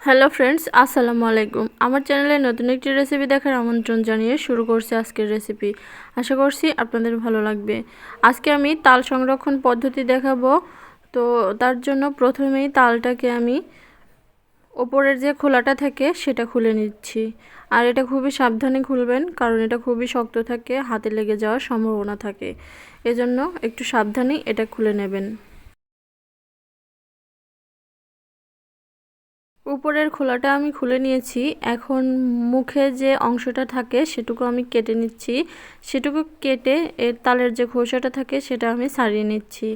Hello friends, আসসালামু আলাইকুম। আমার চ্যানেলে নতুন একটি রেসিপি দেখার আমন্ত্রণ জানিয়ে শুরু করছি আজকের রেসিপি। আশা করছি আপনাদের ভালো লাগবে। আজকে আমি তাল সংরক্ষণ পদ্ধতি দেখাবো। তো তার জন্য প্রথমেই তালটাকে আমি ওপরের যে খোলাটা থাকে সেটা খুলে নিচ্ছি। আর এটা খুবই সাবধানে খুলবেন, কারণ এটা খুবই শক্ত থাকে, হাতে লেগে যাওয়ার সম্ভাবনা থাকে। এজন্য একটু সাবধানেই এটা খুলে নেবেন। উপরের খোলাটা আমি খুলে নিয়েছি। এখন মুখে যে অংশটা থাকে সেটুকু আমি কেটে নিচ্ছি। সেটুকু কেটে এর তালের যে খোসাটা থাকে সেটা আমি ছাড়িয়ে নিচ্ছি।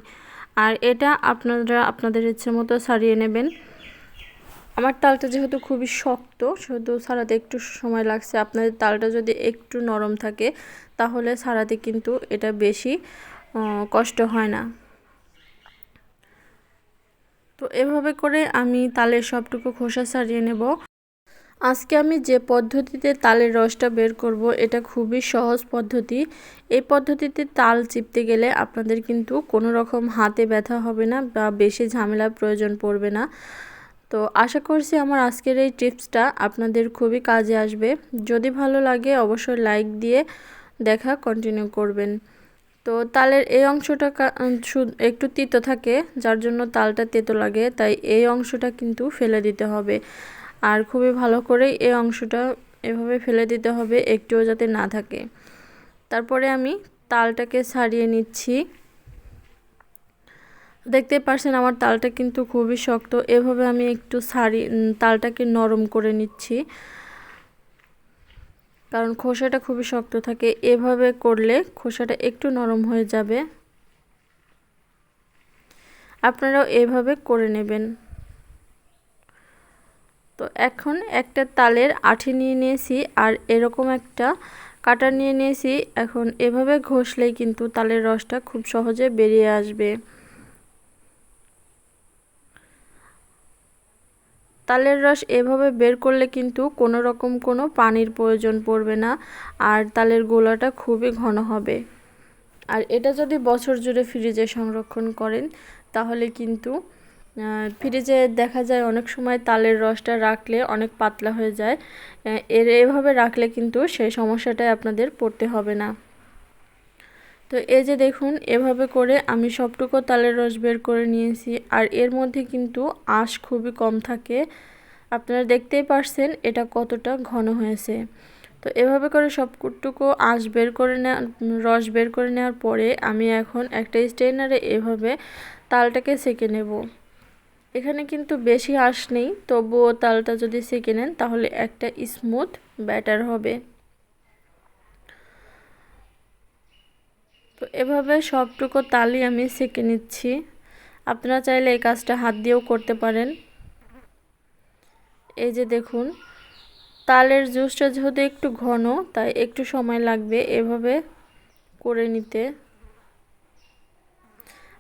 আর এটা আপনারা আপনাদের ইচ্ছে মতো ছাড়িয়ে নেবেন। আমার তালটা যেহেতু খুবই শক্ত, শুধু ছাড়াতে একটু সময় লাগছে। আপনাদের তালটা যদি একটু নরম থাকে তাহলে ছাড়াতে কিন্তু এটা বেশি কষ্ট হয় না। তো এভাবে করে আমি তালের সবটুকু খোসা ছাড়িয়ে নেব। আজকে আমি যে পদ্ধতিতে তালের রসটা বের করব এটা খুবই সহজ পদ্ধতি। এই পদ্ধতিতে তাল চিপতে গেলে আপনাদের কিন্তু কোনো রকম হাতে ব্যথা হবে না বা বেশি ঝামেলার প্রয়োজন পড়বে না। তো আশা করছি আমার আজকের এই টিপসটা আপনাদের খুবই কাজে আসবে। যদি ভালো লাগে অবশ্যই লাইক দিয়ে দেখা কন্টিনিউ করবেন। তো তালের এই অংশটা একটু তিতো থাকে, যার জন্য তালটা তেতো লাগে, তাই এই অংশটা কিন্তু ফেলে দিতে হবে। আর খুবই ভালো করে এই অংশটা এভাবে ফেলে দিতে হবে, একটুও যাতে না থাকে। তারপরে আমি তালটাকে ছাড়িয়ে নিচ্ছি। দেখতে পাচ্ছেন আমার তালটা কিন্তু খুবই শক্ত। এভাবে আমি একটু তালটাকে নরম করে নিচ্ছি, কারণ খোসাটা খুবই শক্ত থাকে। এভাবে করলে খোসাটা একটু নরম হয়ে যাবে। আপনারাও এভাবে করে নেবেন। তো এখন একটা তালের আঠি নিয়ে নিয়েছি আর এরকম একটা কাঁটা নিয়ে নিয়েছি। এখন এভাবে ঘষলেই কিন্তু তালের রসটা খুব সহজে বেরিয়ে আসবে। তালের রস এভাবে বের করলে কিন্তু কোনো রকম কোনো পানির প্রয়োজন পড়বে না, আর তালের গোলাটা খুবই ঘন হবে। আর এটা যদি বছর জুড়ে ফ্রিজে সংরক্ষণ করেন তাহলে কিন্তু ফ্রিজে দেখা যায় অনেক সময় তালের রসটা রাখলে অনেক পাতলা হয়ে যায়। এভাবে রাখলে কিন্তু সেই সমস্যাটায় আপনাদের পড়তে হবে না। তো এই যে দেখুন, এভাবে করে আমি সবটুকু তালের রস বের করে নিয়েছি। আর এর মধ্যে কিন্তু আঁশ খুবই কম থাকে। আপনারা দেখতেই পারছেন এটা কতটা ঘন হয়েছে। তো এভাবে করে সবটুকু রস বের করে নেওয়ার পরে আমি এখন একটা স্ট্রেনারে এভাবে তালটাকে সেঁকে নেব। এখানে কিন্তু বেশি আঁশ নেই, তবুও তালটা যদি সেঁকে নেন তাহলে একটা স্মুথ ব্যাটার হবে। তো এভাবে সবটুকু তালই আমি সেঁকে নিচ্ছি। আপনারা চাইলে এই কাজটা হাত দিয়েও করতে পারেন। এই যে দেখুন, তালের জুসটা যেহেতু একটু ঘন, তাই একটু সময় লাগবে এভাবে করে নিতে।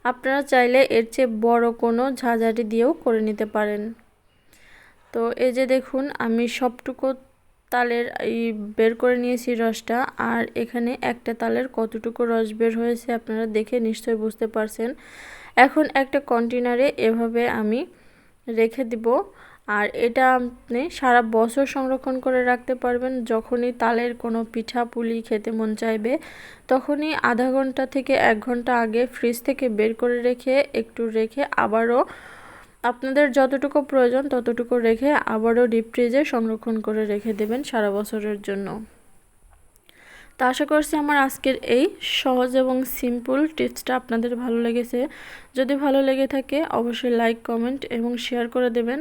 আপনারা চাইলে এর চেয়ে বড় কোনো ঝাঁঝারি দিয়েও করে নিতে পারেন। তো এই যে দেখুন, আমি সবটুকু তালের বের করে নিয়েছি রসটা। আর এখানে একটা তালের কতটুকু রস বের হয়েছে আপনারা দেখে নিশ্চয়ই বুঝতে পারছেন। এখন একটা কন্টেনারে এভাবে আমি রেখে দিব। আর এটা আপনি সারা বছর সংরক্ষণ করে রাখতে পারবেন। যখনই তালের কোনো পিঠা পুলি খেতে মন চাইবে তখনই আধা ঘন্টা থেকে 1 ঘন্টা আগে ফ্রিজ থেকে বের করে রেখে আবারও আপনাদের যতটুকু প্রয়োজন ততটুকু রেখে আবারও ডিপ ফ্রিজে সংরক্ষণ করে রেখে দেবেন সারা বছরের জন্য। তো আশা করছি আমার আজকের এই সহজ এবং সিম্পল টিপসটা আপনাদের ভালো লেগেছে। যদি ভালো লেগে থাকে অবশ্যই লাইক, কমেন্ট এবং শেয়ার করে দেবেন।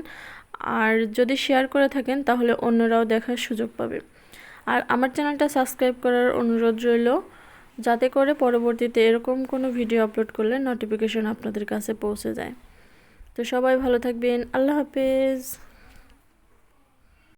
আর যদি শেয়ার করে থাকেন তাহলে অন্যরাও দেখার সুযোগ পাবে। আর আমার চ্যানেলটা সাবস্ক্রাইব করার অনুরোধ রইল, যাতে করে পরবর্তীতে এরকম কোনো ভিডিও আপলোড করলে নোটিফিকেশন আপনাদের কাছে পৌঁছে যায়। তো সবাই ভালো থাকবেন। আল্লাহ হাফেজ।